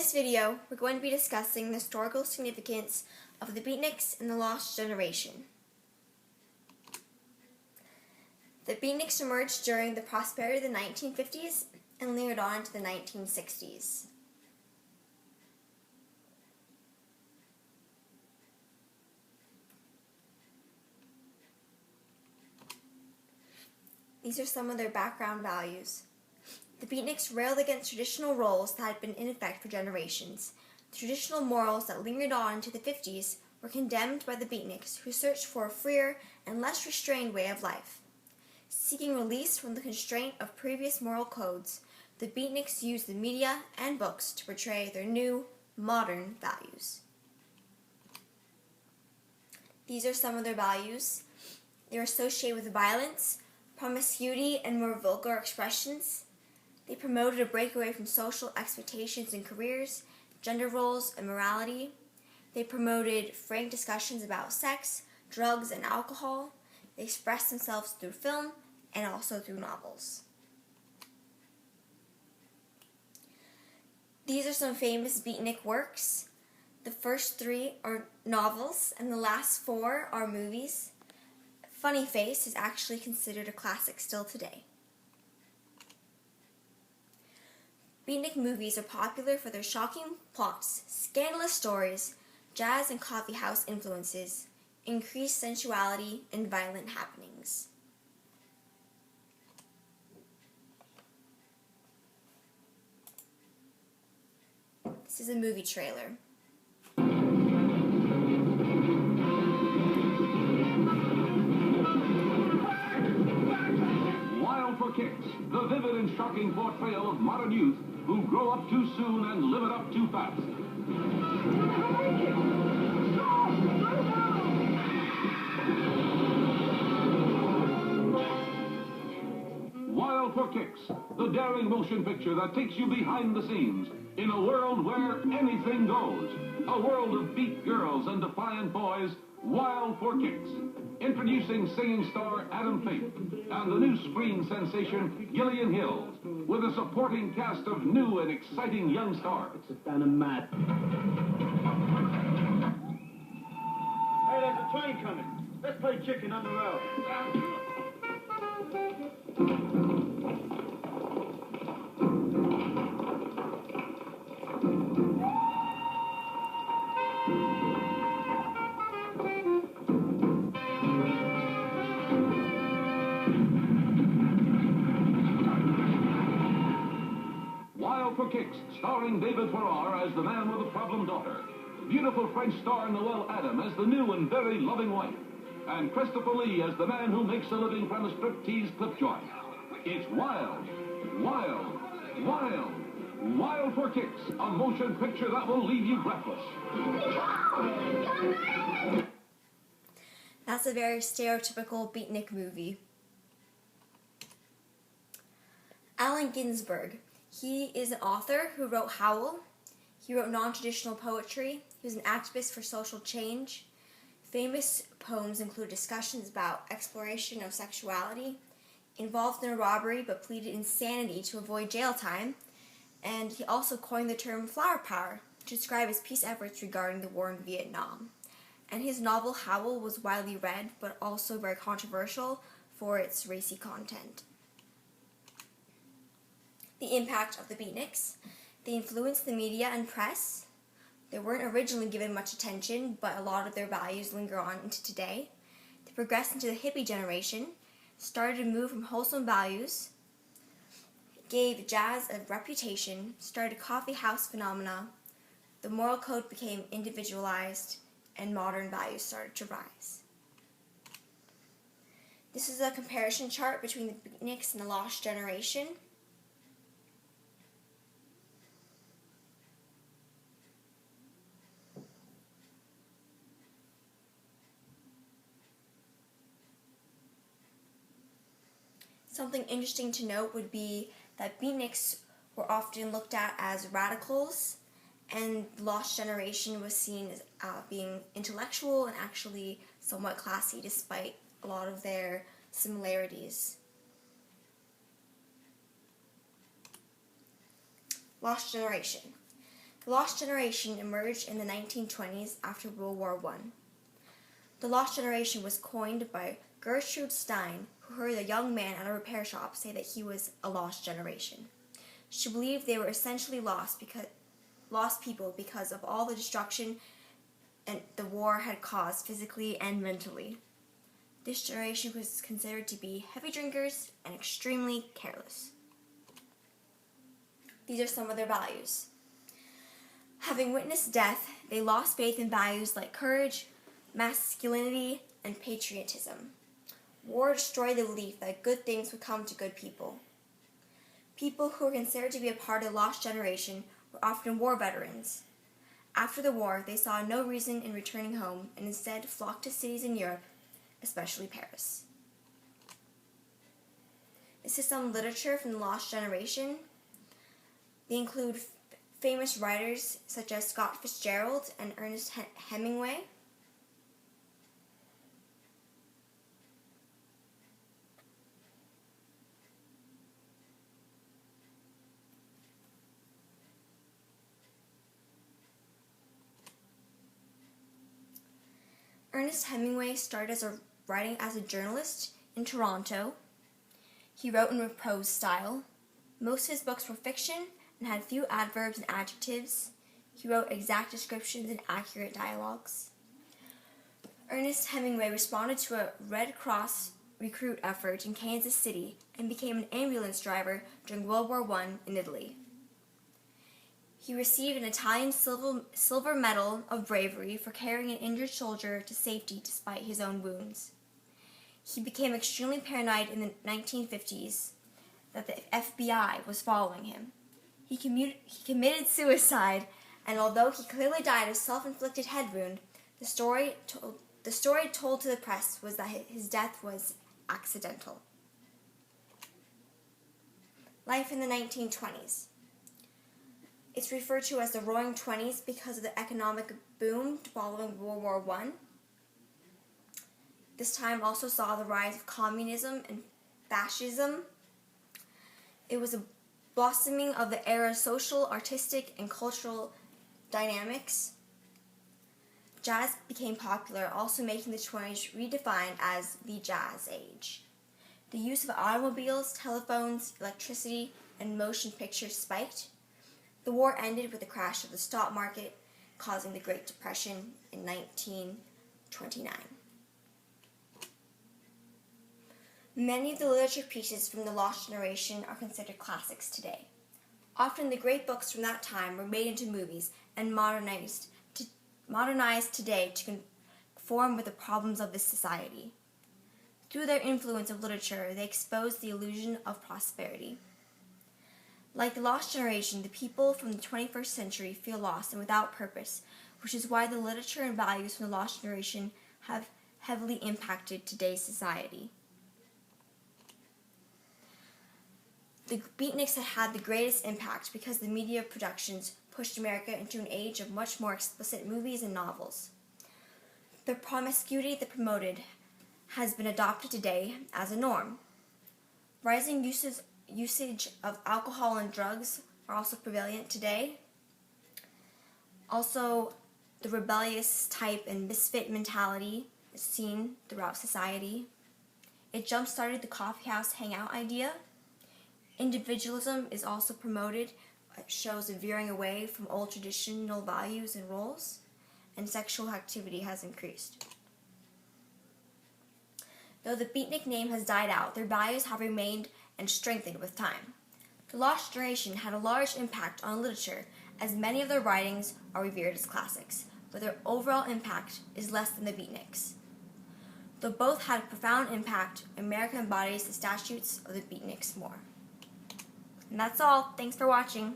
this video, we're going to be discussing the historical significance of the beatniks and the lost generation. The beatniks emerged during the prosperity of the 1950s and lingered on into the 1960s. These are some of their background values. The beatniks railed against traditional roles that had been in effect for generations. The traditional morals that lingered on into the 50s were condemned by the beatniks, who searched for a freer and less restrained way of life. Seeking release from the constraint of previous moral codes, the beatniks used the media and books to portray their new, modern values. These are some of their values. They are associated with violence, promiscuity, and more vulgar expressions. They promoted a breakaway from social expectations in careers, gender roles, and morality. They promoted frank discussions about sex, drugs, and alcohol. They expressed themselves through film and also through novels. These are some famous beatnik works. The first 3 are novels, and the last 4 are movies. Funny Face is actually considered a classic still today. Beatnik movies are popular for their shocking plots, scandalous stories, jazz and coffee house influences, increased sensuality, and violent happenings. This is a movie trailer. Wild for Kicks, the vivid and shocking portrayal of modern youth who grow up too soon and live it up too fast. Wild for Kicks, the daring motion picture that takes you behind the scenes in a world where anything goes. A world of beat girls and defiant boys. Wild for Kicks. Introducing singing star Adam Faith and the new screen sensation Gillian Hill, with a supporting cast of new and exciting young stars. Sit down and mad. Hey, there's a train coming. Let's play chicken on the road. Wild for Kicks, starring David Farrar as the man with a problem daughter. Beautiful French star Noelle Adam as the new and very loving wife. And Christopher Lee as the man who makes a living from a striptease clip joint. It's wild, wild, wild. Wild for Kicks, a motion picture that will leave you breathless. That's a very stereotypical beatnik movie. Allen Ginsberg. He is an author who wrote Howl. He wrote non-traditional poetry. He was an activist for social change. Famous poems include discussions about exploration of sexuality, involved in a robbery but pleaded insanity to avoid jail time, and he also coined the term flower power to describe his peace efforts regarding the war in Vietnam. And his novel Howl was widely read but also very controversial for its racy content. The impact of the beatniks. They influenced the media and press. They weren't originally given much attention, but a lot of their values linger on into today. They progressed into the hippie generation, started to move from wholesome values, gave jazz a reputation, started a coffee house phenomena, the moral code became individualized, and modern values started to rise. This is a comparison chart between the beatniks and the lost generation. Something interesting to note would be that beatniks were often looked at as radicals, and the lost generation was seen as being intellectual and actually somewhat classy despite a lot of their similarities. Lost generation. The Lost Generation emerged in the 1920s after World War I. The Lost Generation was coined by Gertrude Stein, who heard a young man at a repair shop say that he was a lost generation. She believed they were essentially lost people because of all the destruction and the war had caused physically and mentally. This generation was considered to be heavy drinkers and extremely careless. These are some of their values. Having witnessed death, they lost faith in values like courage, masculinity, and patriotism. War destroyed the belief that good things would come to good people. People who were considered to be a part of the lost generation were often war veterans. After the war, they saw no reason in returning home and instead flocked to cities in Europe, especially Paris. This is some literature from the lost generation. They include famous writers such as Scott Fitzgerald and Ernest Hemingway. Ernest Hemingway started writing as a journalist in Toronto. He wrote in prose style. Most of his books were fiction and had few adverbs and adjectives. He wrote exact descriptions and accurate dialogues. Ernest Hemingway responded to a Red Cross recruit effort in Kansas City and became an ambulance driver during World War I in Italy. He received an Italian silver medal of bravery for carrying an injured soldier to safety despite his own wounds. He became extremely paranoid in the 1950s that the FBI was following him. He committed suicide, and although he clearly died of self-inflicted head wound, the story told to the press was that his death was accidental. Life in the 1920s. It's referred to as the Roaring Twenties because of the economic boom following World War I. This time also saw the rise of communism and fascism. It was a blossoming of the era's social, artistic, and cultural dynamics. Jazz became popular, also making the 20s redefined as the Jazz Age. The use of automobiles, telephones, electricity, and motion pictures spiked. The war ended with the crash of the stock market, causing the Great Depression in 1929. Many of the literature pieces from the Lost Generation are considered classics today. Often the great books from that time were made into movies and modernized today to conform with the problems of this society. Through their influence of literature, they exposed the illusion of prosperity. Like the Lost Generation, the people from the 21st century feel lost and without purpose, which is why the literature and values from the Lost Generation have heavily impacted today's society. The Beatniks had the greatest impact because the media productions pushed America into an age of much more explicit movies and novels. The promiscuity they promoted has been adopted today as a norm. Rising usage of alcohol and drugs are also prevalent today. Also, the rebellious type and misfit mentality is seen throughout society. It jump-started the coffeehouse hangout idea. Individualism is also promoted. It shows a veering away from old traditional values and roles, and sexual activity has increased. Though the Beatnik name has died out, their values have remained and strengthened with time. The Lost Generation had a large impact on literature, as many of their writings are revered as classics, but their overall impact is less than the Beatniks. Though both had a profound impact, America embodies the statutes of the Beatniks more. And that's all. Thanks for watching.